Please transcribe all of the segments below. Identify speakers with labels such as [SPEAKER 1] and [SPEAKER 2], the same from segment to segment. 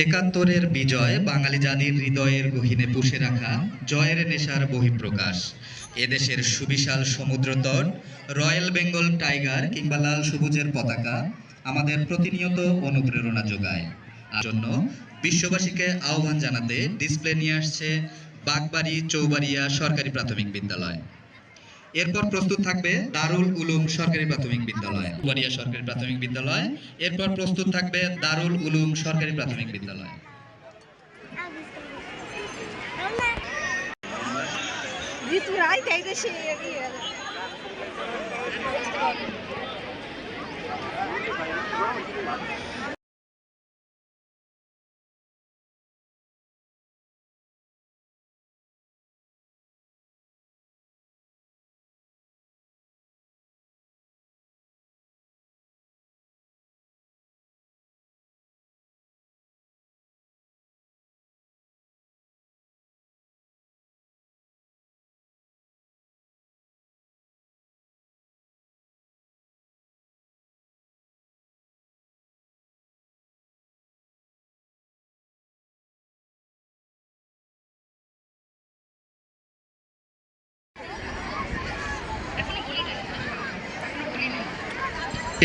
[SPEAKER 1] একাত্তরের বিজয় বাঙালি জাতির হৃদয়ের গহীনে পুষে রাখা জয়ের নেশার বহিঃপ্রকাশ। এদেশের সুবিশাল সমুদ্রতট, রয়্যাল বেঙ্গল টাইগার কিংবা লাল সবুজের পতাকা আমাদের প্রতিনিয়ত অনুপ্রেরণা যোগায়। জন্য বিশ্ববাসীকে আহ্বান জানাতে ডিসপ্লে নিয়ে আসছে বাগবাড়ি চৌবাড়িয়া সরকারি প্রাথমিক বিদ্যালয়। এরপর প্রস্তুত থাকবে দারুল উলুম সরকারি প্রাথমিক বিদ্যালয়, চৌবাড়িয়া সরকারি প্রাথমিক বিদ্যালয়। এরপর প্রস্তুত থাকবে দারুল উলুম সরকারি প্রাথমিক বিদ্যালয়।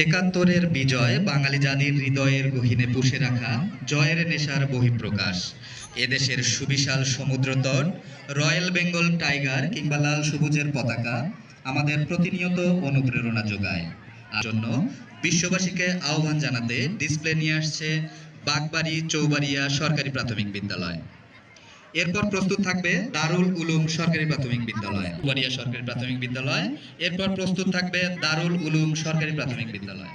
[SPEAKER 1] একাত্তরের বিজয় বাঙালি জাতির হৃদয়ের গহীনে পুষে রাখা জয়ের নেশার বহিঃপ্রকাশ। এদেশের সুবিশাল সমুদ্রতট, রয়্যাল বেঙ্গল টাইগার কিংবা লাল সবুজের পতাকা আমাদের প্রতিনিয়ত অনুপ্রেরণা যোগায়। জন্য বিশ্ববাসীকে আহ্বান জানাতে ডিসপ্লে নিয়ে আসছে বাগবাড়ি চৌবাড়িয়া সরকারি প্রাথমিক বিদ্যালয়। এরপর প্রস্তুত থাকবে দারুল উলুম সরকারি প্রাথমিক বিদ্যালয়, চৌবাড়িয়া সরকারি প্রাথমিক বিদ্যালয়। এরপর প্রস্তুত থাকবে দারুল উলুম সরকারি প্রাথমিক বিদ্যালয়।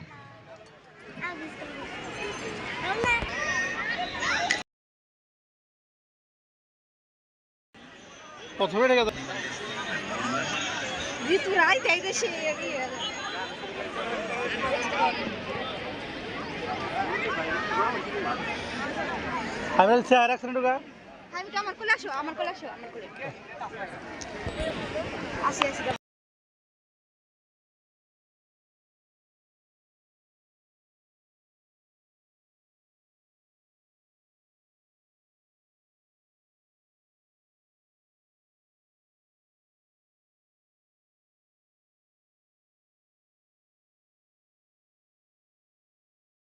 [SPEAKER 2] প্রথমে রেখে দাও। আমি বলছি আর এক ঢুকা।
[SPEAKER 3] আমি তো আমার কোলে আসো, আমার কোলে আসো, আমার কোলে আসি আসি।